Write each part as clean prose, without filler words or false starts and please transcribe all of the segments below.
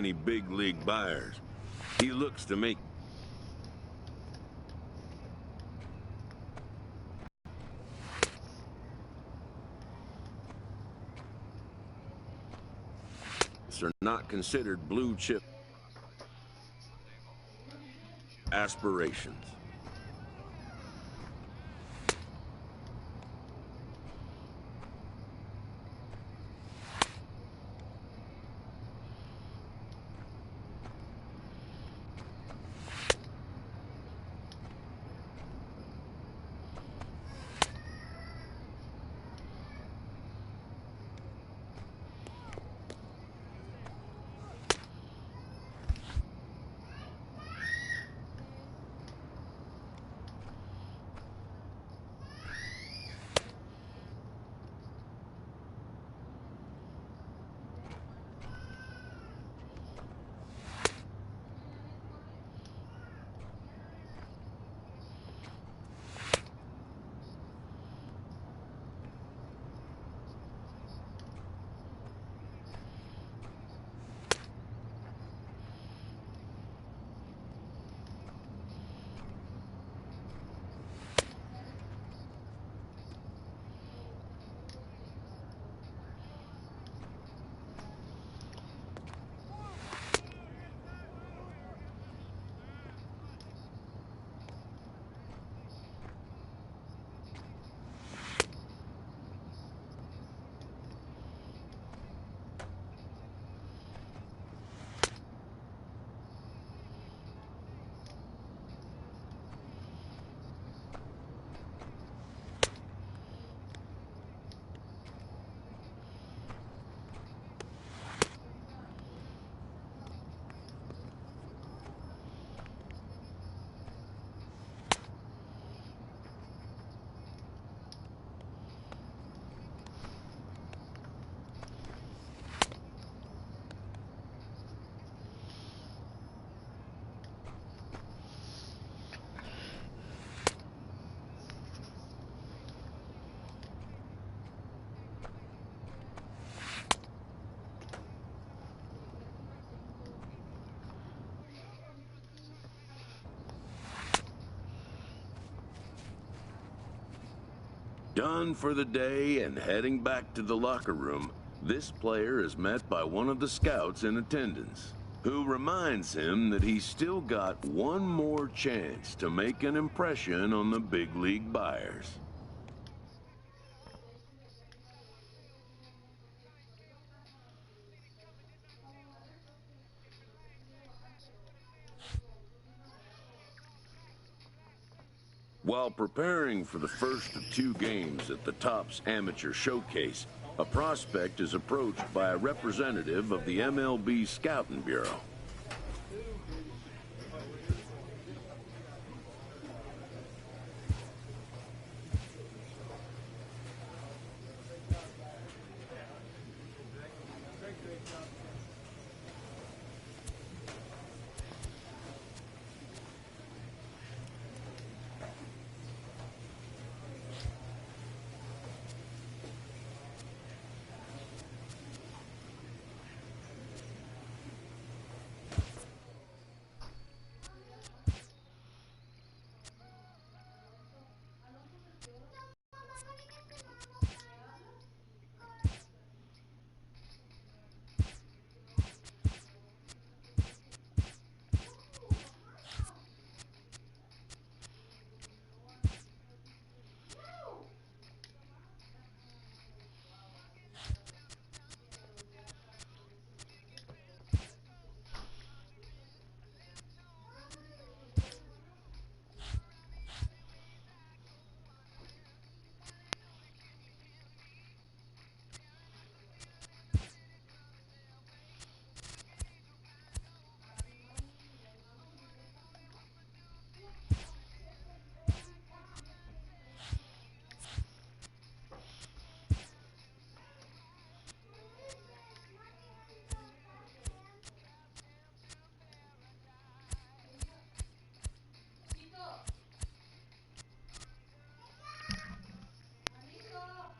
any big league buyers. He looks to make are not considered blue chip aspirations. Done for the day and heading back to the locker room, this player is met by one of the scouts in attendance, who reminds him that he's still got one more chance to make an impression on the big league buyers. While preparing for the first of 2 games at the Topps Amateur Showcase, a prospect is approached by a representative of the MLB Scouting Bureau.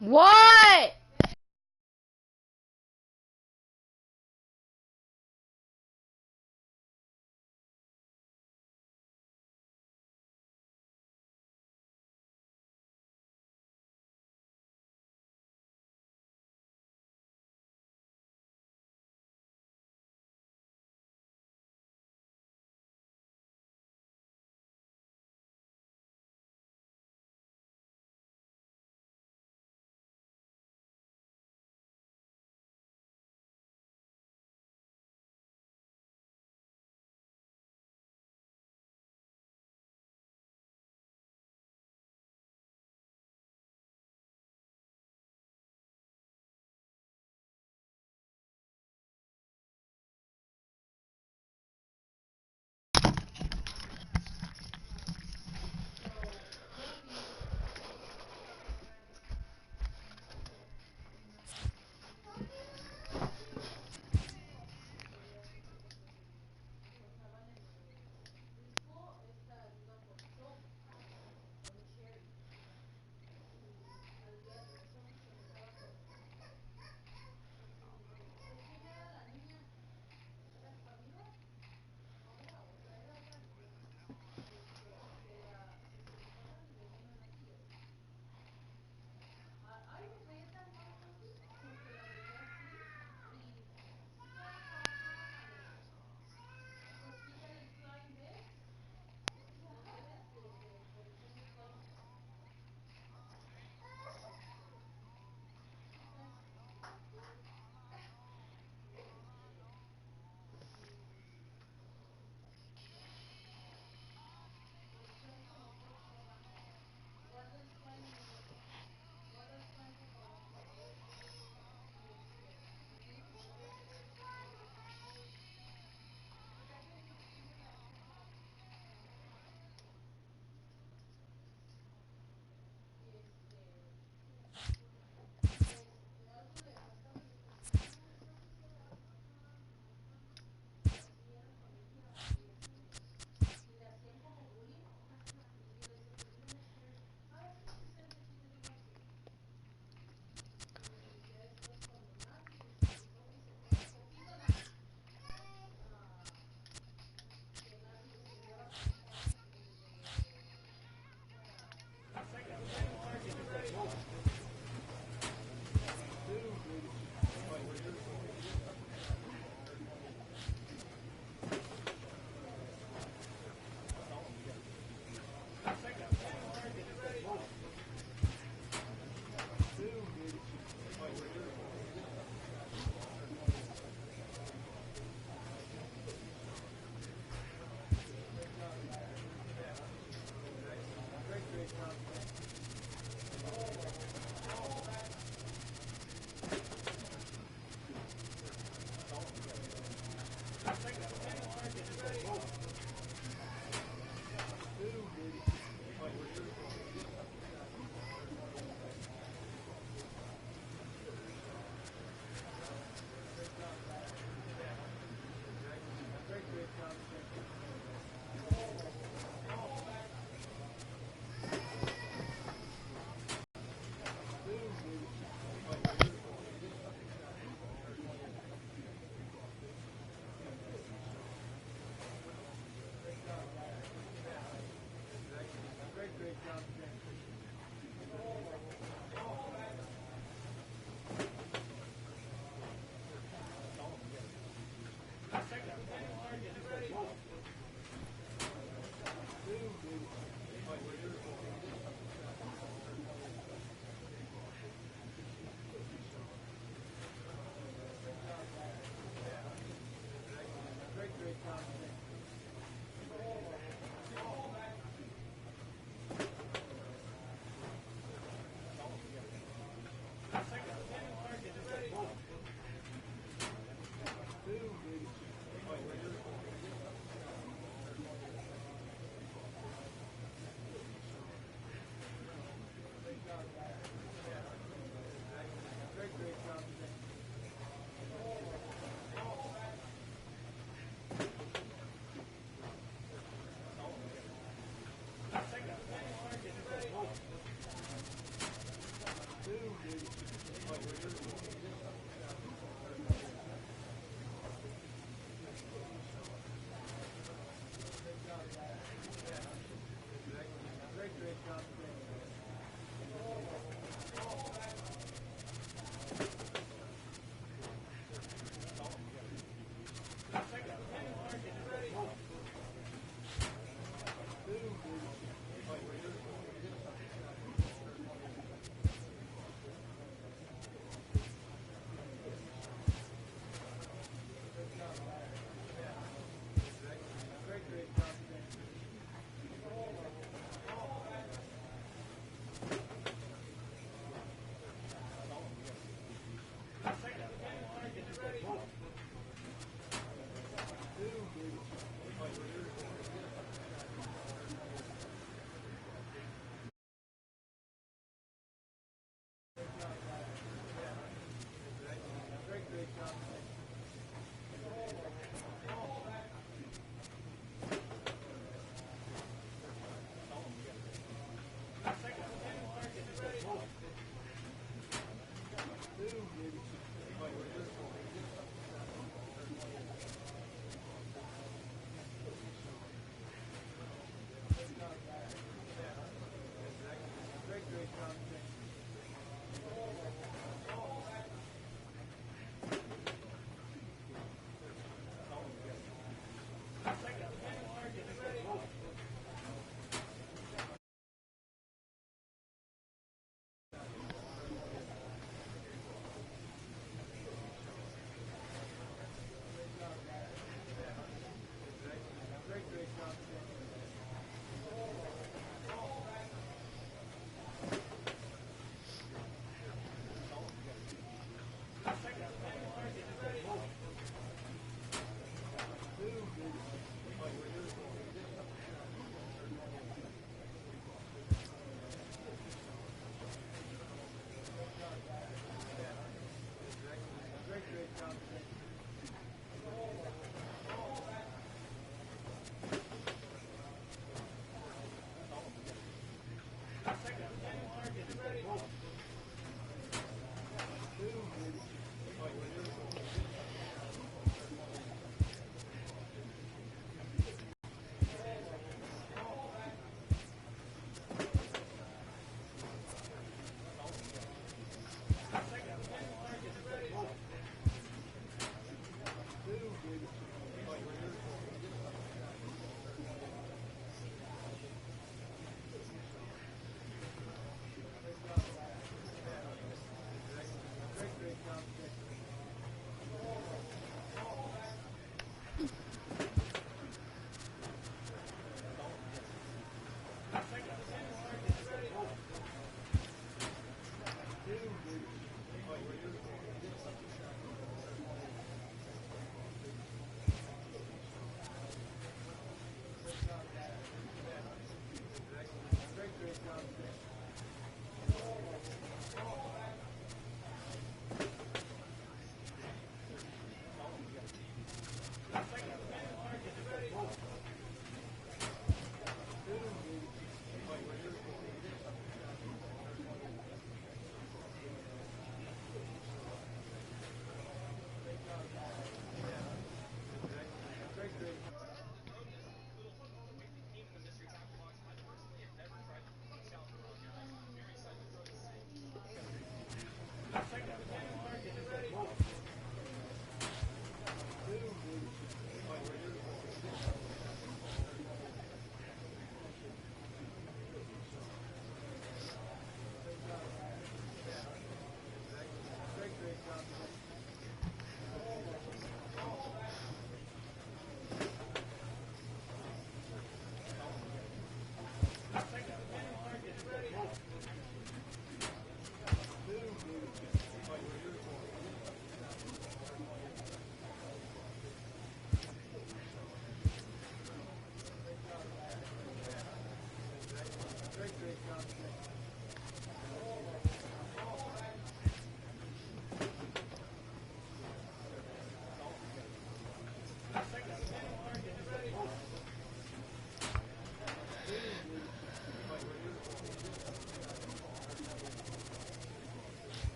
What?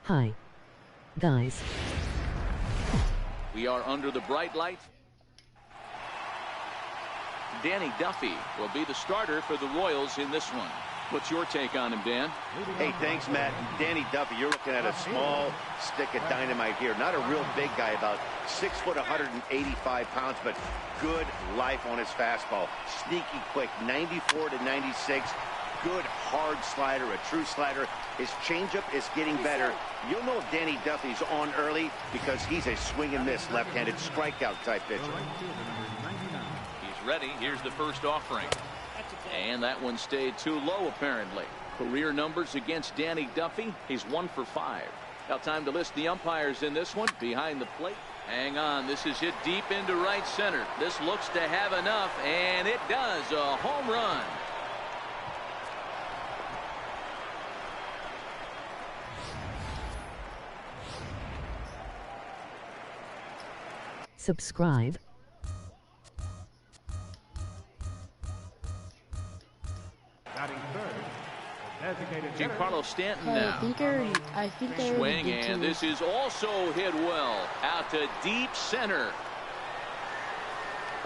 Hi, guys. We are under the bright light. Danny Duffy will be the starter for the Royals in this one. What's your take on him, Dan? Hey, thanks, Matt. Danny Duffy, you're looking at a small stick of dynamite here. Not a real big guy, about 6 foot, 185 pounds, but good life on his fastball. Sneaky quick, 94 to 96. Good hard slider, a true slider. His changeup is getting better. You'll know if Danny Duffy's on early because he's a swing and miss left-handed strikeout type pitcher. He's ready. Here's the first offering. And that one stayed too low, apparently. Career numbers against Danny Duffy. He's 1 for 5. Now time to list the umpires in this one. Behind the plate. Hang on. This is hit deep into right center. This looks to have enough, and it does. A home run. Subscribe. Giancarlo Stanton Hey, now. I think they Swing, and this is also hit well. Out to deep center.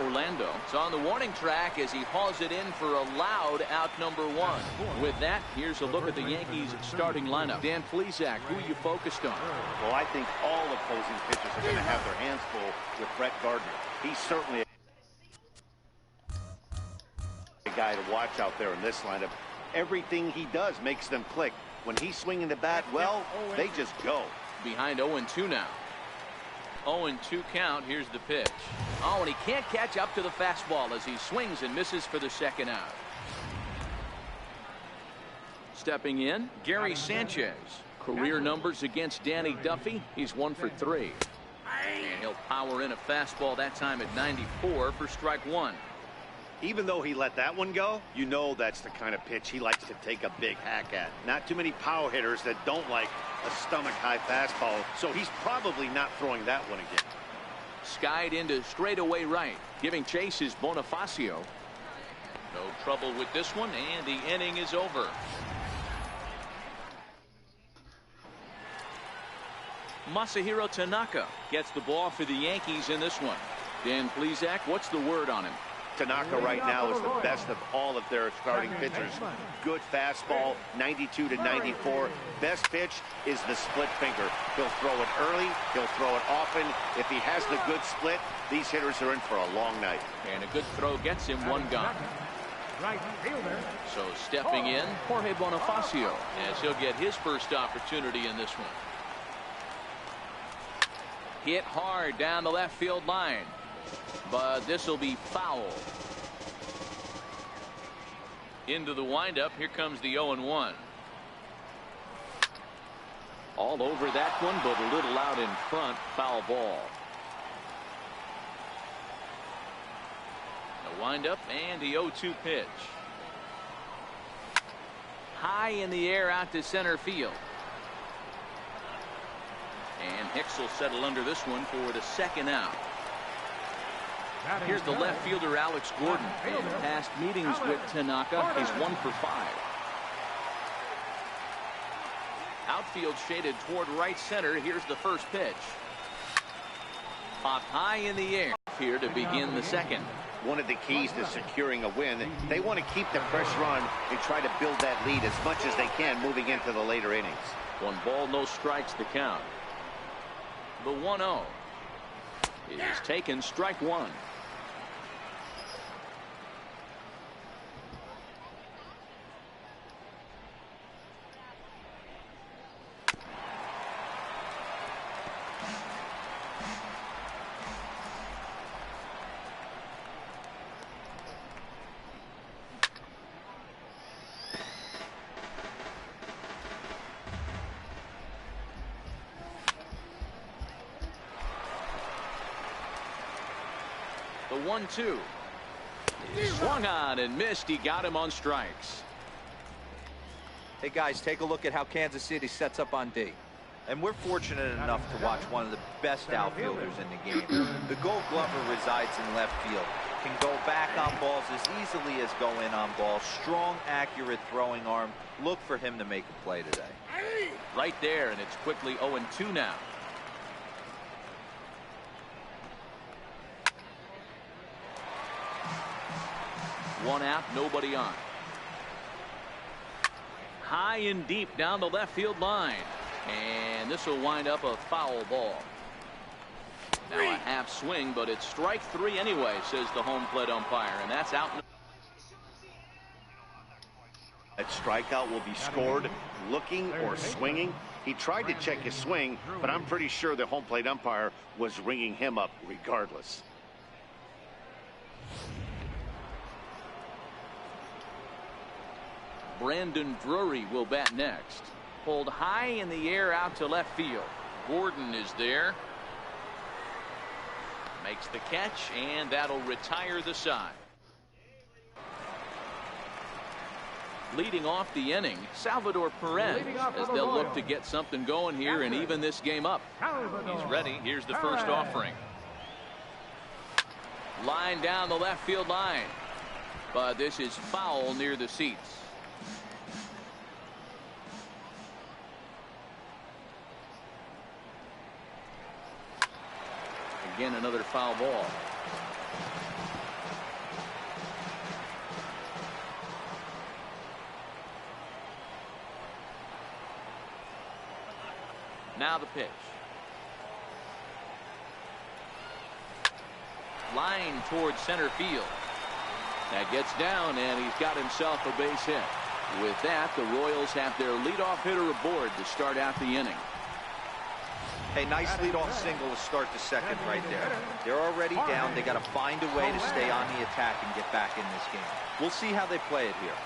Orlando is on the warning track as he hauls it in for a loud out number 1. With that, here's a look at the Yankees starting lineup. Dan Plesac, who are you focused on? Well, I think all opposing pitchers are going to have their hands full with Brett Gardner. He's certainly a guy to watch out there in this lineup. Everything he does makes them click. When he's swinging the bat, well, they just go. Behind 0-2 now. 0-2 count. Here's the pitch. Oh, and he can't catch up to the fastball as he swings and misses for the second out. Stepping in, Gary Sanchez. Career numbers against Danny Duffy. He's 1 for 3. And he'll power in a fastball that time at 94 for strike 1. Even though he let that one go, you know that's the kind of pitch he likes to take a big hack at. Not too many power hitters that don't like a stomach-high fastball, so he's probably not throwing that one again. Skied into straightaway right. Giving chase is Bonifacio. No trouble with this one, and the inning is over. Masahiro Tanaka gets the ball for the Yankees in this one. Dan Plesac, what's the word on him? Tanaka right now is the best of all of their starting pitchers. Good fastball, 92 to 94. Best pitch is the split finger. He'll throw it early. He'll throw it often. If he has the good split, these hitters are in for a long night. And a good throw gets him 1 gone. So stepping in, Jorge Bonifacio, as he'll get his first opportunity in this one. Hit hard down the left field line. But this will be foul. Into the windup. Here comes the 0-1. All over that one, but a little out in front. Foul ball. The windup and the 0-2 pitch. High in the air out to center field. And Hicks will settle under this one for the second out. Here's the left fielder, Alex Gordon. In past meetings with Tanaka, he's 1 for 5. Outfield shaded toward right center. Here's the first pitch. Popped high in the air here to begin the second. One of the keys to securing a win, they want to keep the pressure on and try to build that lead as much as they can moving into the later innings. 1 ball, no strikes the count. The 1-0 is taken, strike 1. The 1-2. Swung on and missed. He got him on strikes. Hey guys, take a look at how Kansas City sets up on D. And we're fortunate enough to watch one of the best outfielders in the game. The Gold Glover resides in left field. can go back on balls as easily as go in on balls. Strong, accurate throwing arm. Look for him to make a play today. Right there, and it's quickly 0-2 now. One out, nobody on. High and deep down the left field line. And this will wind up a foul ball. Now a half swing, but it's strike three anyway, says the home plate umpire, and that's out. That strikeout will be scored looking or swinging. He tried to check his swing, but I'm pretty sure the home plate umpire was ringing him up regardless. Brandon Drury will bat next. Pulled high in the air out to left field. Gordon is there. Makes the catch, and that'll retire the side. Leading off the inning, Salvador Perez, as they'll look to get something going here and even this game up. He's ready. Here's the first offering. Line down the left field line. But this is foul near the seats. Again, another foul ball. Now the pitch. Line towards center field. That gets down, and he's got himself a base hit. With that, the Royals have their leadoff hitter aboard to start out the inning. Hey, nice leadoff single to start the second right there. They're already down. They got to find a way to stay on the attack and get back in this game. We'll see how they play it here.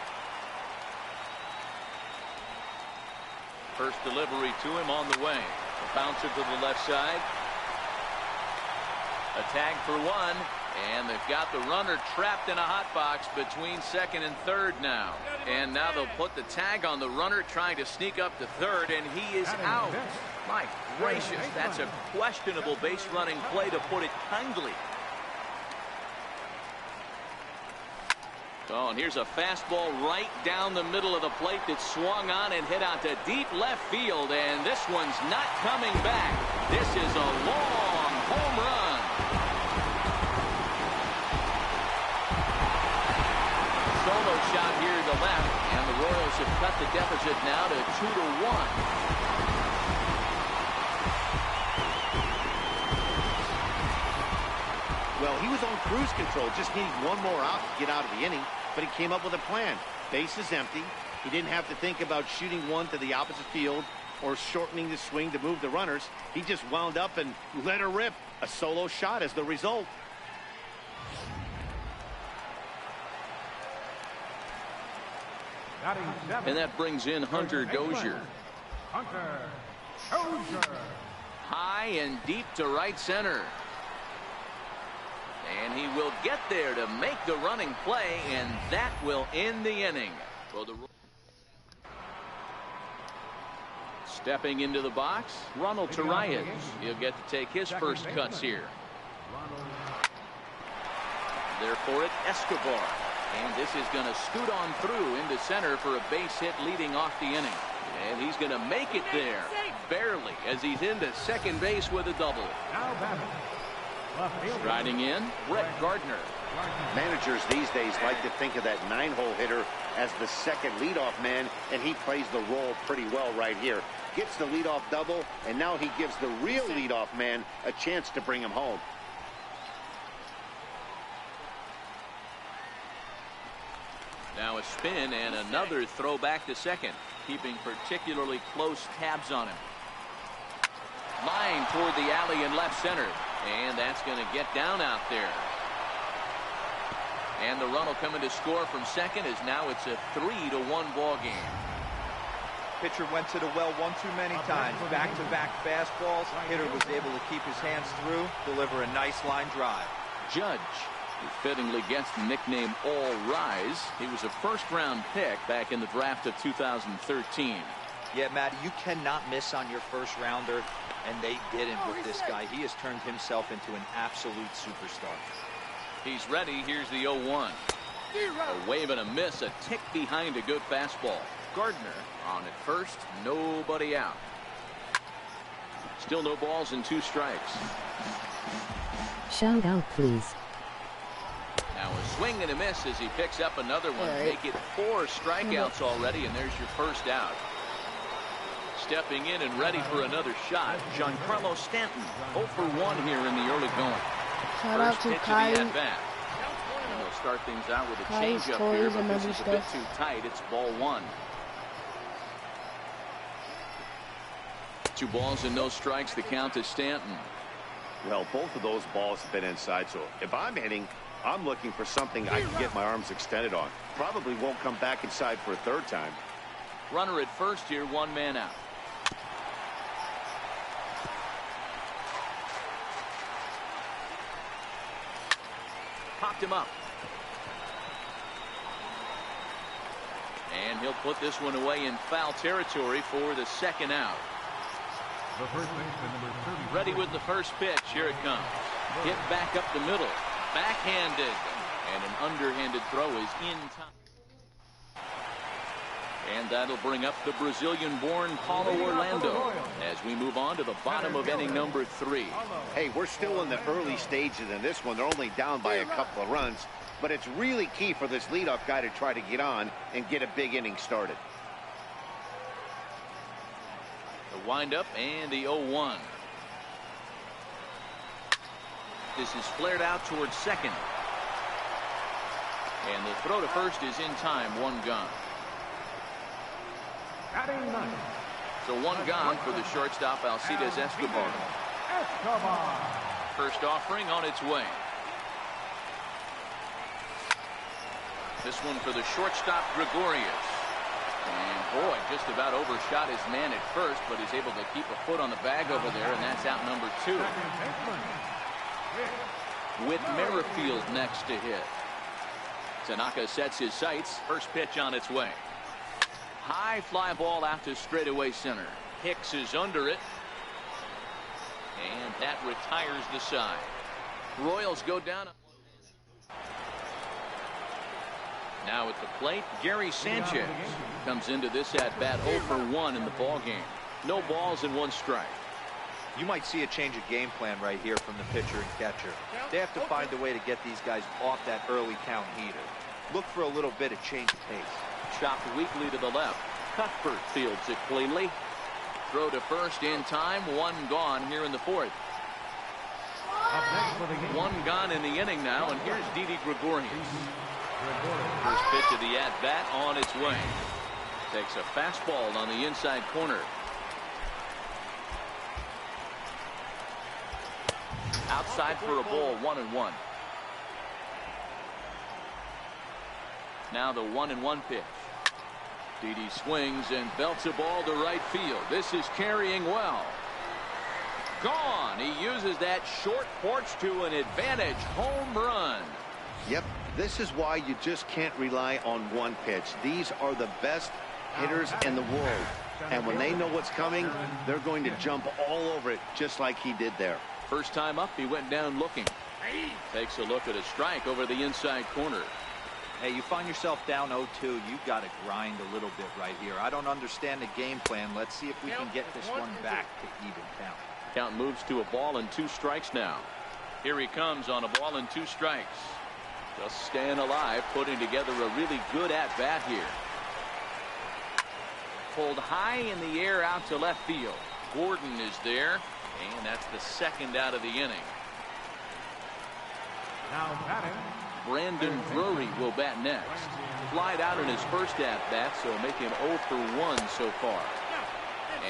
First delivery to him on the way. A bouncer to the left side. A tag for one, and they've got the runner trapped in a hot box between second and third now. And now they'll put the tag on the runner trying to sneak up to third, and he is out. My gracious, that's a questionable base running play, to put it kindly. Oh, and here's a fastball right down the middle of the plate that swung on and hit out to deep left field, and this one's not coming back. This is a long home run. Solo shot here to left, and the Royals have cut the deficit now to 2-1. Well, he was on cruise control, just needed one more out to get out of the inning, but he came up with a plan. Base is empty. He didn't have to think about shooting one to the opposite field or shortening the swing to move the runners. He just wound up and let her rip. A solo shot as the result. And that brings in Hunter Dozier. High and deep to right center. And he will get there to make the running play, and that will end the inning. For the stepping into the box, Ronald Torreyes. He'll get to take his first cuts here. There for it, Escobar. And this is going to scoot on through into center for a base hit leading off the inning. And he's going to make it there, barely, as he's into second base with a double. Striding in, Brett Gardner. Managers these days like to think of that 9-hole hitter as the second leadoff man, and he plays the role pretty well right here. Gets the leadoff double, and now he gives the real leadoff man a chance to bring him home. Now a spin and another throw back to second, keeping particularly close tabs on him. Line toward the alley in left center, and that's going to get down out there. And the run will come in to score from second, as now it's a 3-1 ball game. Pitcher went to the well one too many times. Back-to-back fastballs. Hitter was able to keep his hands through, deliver a nice line drive. Judge, who fittingly gets the nickname All Rise. He was a first-round pick back in the draft of 2013. Yeah, Matt, you cannot miss on your first rounder, and they didn't with this guy. He has turned himself into an absolute superstar. He's ready. Here's the 0-1. A wave and a miss, a tick behind a good fastball. Gardner on at first, nobody out. Still no balls and 2 strikes. Shout out, please. Now a swing and a miss as he picks up another one. Make it 4 strikeouts already, and there's your first out. Stepping in and ready for another shot, Giancarlo Stanton. 0 for 1 here in the early going. Shout out to Kai. And they'll start things out with a changeup here, but this is a bit too tight. It's ball 1. 2 balls and no strikes. The count to Stanton. Well, both of those balls have been inside, so if I'm hitting, I'm looking for something I can get my arms extended on. Probably won't come back inside for a 3rd time. Runner at first here, 1 man out. Popped him up. And he'll put this one away in foul territory for the 2nd out. Ready with the first pitch. Here it comes. Hit back up the middle. Backhanded. And an underhanded throw is in time. And that'll bring up the Brazilian-born Paulo Orlando as we move on to the bottom of inning number 3. Hey, we're still in the early stages in this one. They're only down by a couple of runs, but it's really key for this leadoff guy to try to get on and get a big inning started. The windup and the 0-1. This is flared out towards second. And the throw to first is in time. 1 gone. So 1 gone for the shortstop, Alcides Escobar. First offering on its way. This one for the shortstop, Gregorius. And boy, just about overshot his man at first, but he's able to keep a foot on the bag over there, and that's out number 2. With Merrifield next to hit. Tanaka sets his sights. First pitch on its way. High fly ball out to straightaway center. Hicks is under it. And that retires the side. Royals go down. Now at the plate, Gary Sanchez comes into this at bat 0 for 1 in the ball game. No balls and 1 strike. You might see a change of game plan right here from the pitcher and catcher. They have to find a way to get these guys off that early count heater. Look for a little bit of change of pace. Chopped weakly to the left. Cuthbert fields it cleanly. Throw to first in time. 1 gone here in the 4th. 1 gone in the inning now, and here's Didi Gregorius. First pitch of the at-bat on its way. Takes a fastball on the inside corner. Outside for a ball. 1-1. Now the 1-1 pitch. Didi swings and belts a ball to right field. This is carrying well. Gone. He uses that short porch to an advantage home run. Yep, this is why you just can't rely on one pitch. These are the best hitters in the world. And when they know what's coming, they're going to jump all over it just like he did there. First time up, he went down looking. Takes a look at a strike over the inside corner. Hey, you find yourself down 0-2, you've got to grind a little bit right here. I don't understand the game plan. Let's see if we can get this one back to even count. Count moves to a ball and 2 strikes now. Here he comes on a ball and 2 strikes. Just staying alive, putting together a really good at-bat here. Pulled high in the air out to left field. Gordon is there, and that's the 2nd out of the inning. Now batting, Brandon Drury will bat next. Flied out in his first at-bat, so make him 0 for 1 so far.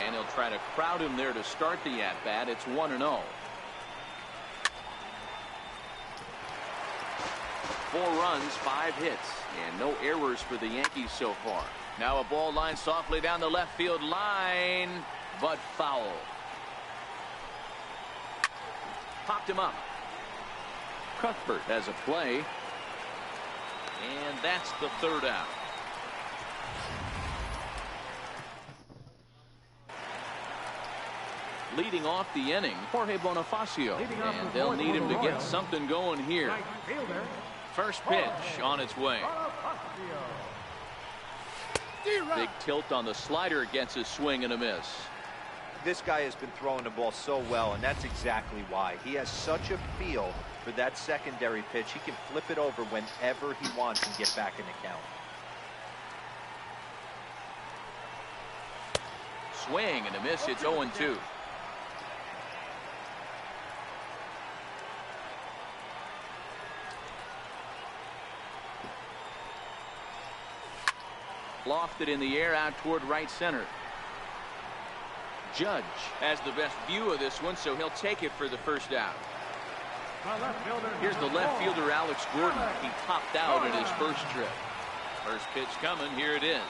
And he'll try to crowd him there to start the at-bat. It's 1-0. 4 runs, 5 hits, and no errors for the Yankees so far. Now a ball line softly down the left field line, but foul. Popped him up. Cuthbert has a play, and that's the 3rd out. Leading off the inning, Jorge Bonifacio. And they'll need him to get something going here. First pitch on its way. Big tilt on the slider, gets a swing and a miss. This guy has been throwing the ball so well, and that's exactly why. He has such a feel for that secondary pitch. He can flip it over whenever he wants and get back in the count. Swing and a miss. It's 0-2. Lofted in the air out toward right center. Judge has the best view of this one, so he'll take it for the first out. Here's the left fielder, Alex Gordon. He topped out at his first trip. First pitch coming. Here it is.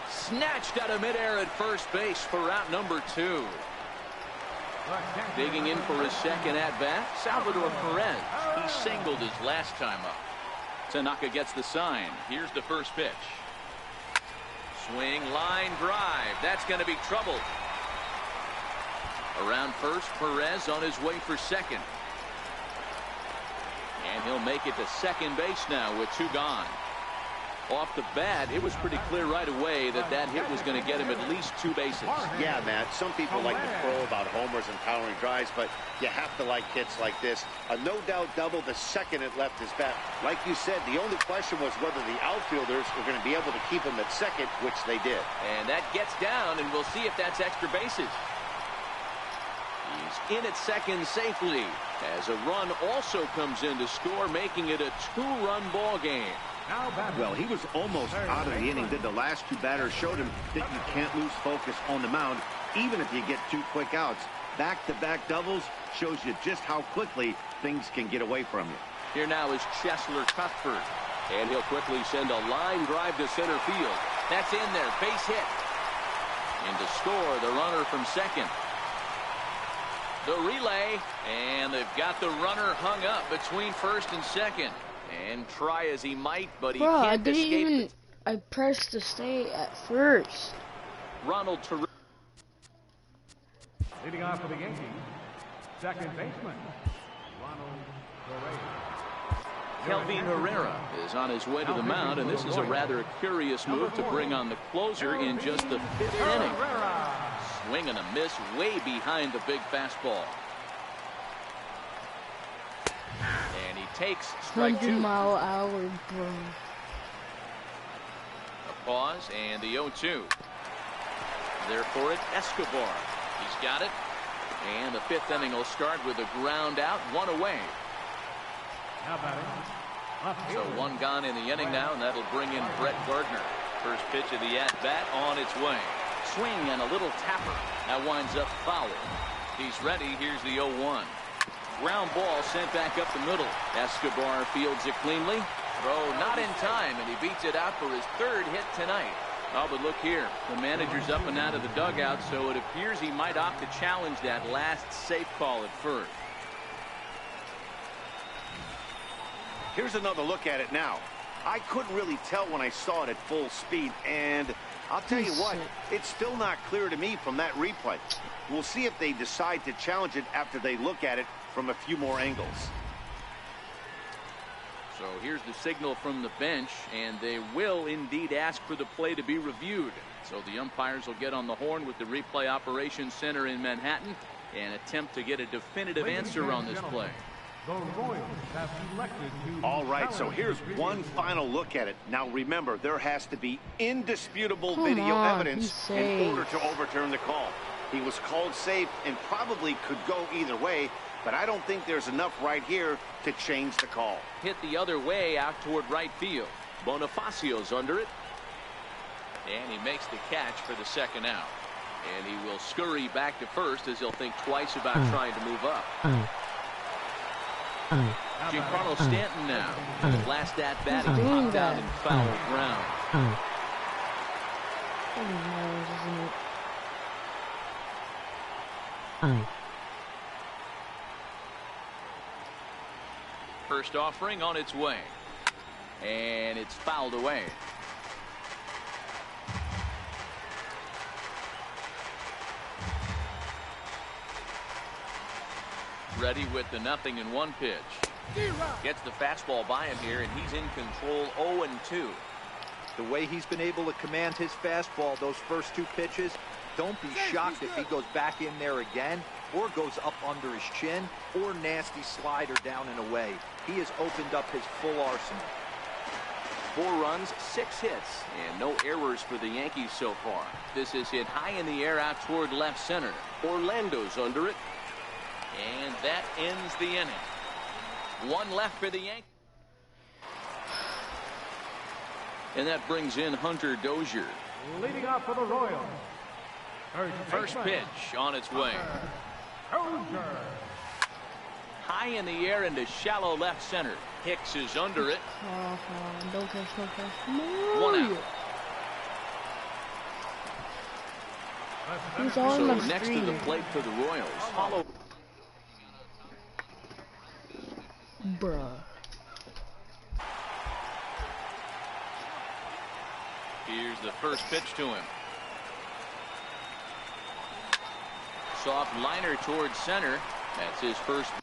Snatched out of midair at first base for out number 2. Digging in for his second at-bat, Salvador Perez. He singled his last time up. Tanaka gets the sign. Here's the first pitch. Swing, line drive. That's going to be trouble. Around first, Perez on his way for second. And he'll make it to second base now with 2 gone. Off the bat, it was pretty clear right away that that hit was going to get him at least 2 bases. Yeah, Matt, some people like to crow about homers and powering drives, but you have to like hits like this. A no-doubt double the second it left his bat. Like you said, the only question was whether the outfielders were going to be able to keep him at second, which they did. And that gets down, and we'll see if that's extra bases. He's in at second safely as a run also comes in to score, making it a 2-run ball game. Well, he was almost out of the inning. The last 2 batters showed him that you can't lose focus on the mound, even if you get 2 quick outs. Back-to-back doubles shows you just how quickly things can get away from you. Here now is Cheslor Cuthbert, and he'll quickly send a line drive to center field. That's in there, base hit. And to score, the runner from second. The relay, and they've got the runner hung up between first and second. And try as he might, but he can't escape it. I pressed to stay at first. Ronald Torre. Leading off for the Yankees, second baseman, Ronald Torre. Kelvin Herrera is on his way to the mound, and this is a rather curious move to bring on the closer in just the 5th inning. Swing and a miss way behind the big fastball. And he takes strike 2. 100-mile-hour bro. A pause and the 0-2. There for it, Escobar. He's got it. And the 5th inning will start with a ground out, 1 away. So 1 gone in the inning now, and that'll bring in Brett Gardner. First pitch of the at-bat on its way. Swing and a little tapper. That winds up foul. He's ready. Here's the 0-1. Ground ball sent back up the middle. Escobar fields it cleanly. Throw not in time, and he beats it out for his 3rd hit tonight. Oh, but look here. The manager's up and out of the dugout, so it appears he might opt to challenge that last safe call at first. Here's another look at it now. I couldn't really tell when I saw it at full speed, and I'll tell you what, it's still not clear to me from that replay. We'll see if they decide to challenge it after they look at it from a few more angles. So here's the signal from the bench, and they will indeed ask for the play to be reviewed. So the umpires will get on the horn with the replay operations center in Manhattan and attempt to get a definitive answer on this play. The Royals have elected to. All right, so here's one final look at it. Now remember, there has to be indisputable video evidence in order to overturn the call. He was called safe and probably could go either way, but I don't think there's enough right here to change the call. Hit the other way out toward right field. Bonifacio's under it. And he makes the catch for the 2nd out. And he will scurry back to first as he'll think twice about trying to move up. Giancarlo Stanton now. Last at bat, he popped out in foul ground. First offering on its way. And it's fouled away. ready with the 0-1 pitch. Gets the fastball by him here, and he's in control. 0-2. The way he's been able to command his fastball those first 2 pitches, don't be shocked if he goes back in there again, or goes up under his chin, or nasty slider down and away. He has opened up his full arsenal. 4 runs, 6 hits, and no errors for the Yankees so far. This is hit high in the air out toward left center. Orlando's under it. And that ends the inning. 1 left for the Yankees. And that brings in Hunter Dozier. Leading off for the Royals. First pitch on its way. Dozier. High in the air into shallow left center. Hicks is under it. Don't catch, don't catch. 1 out. He's on So the next to the screen. plate for the Royals. Hollow. Bruh. Here's the first pitch to him. Soft liner towards center. That's his first.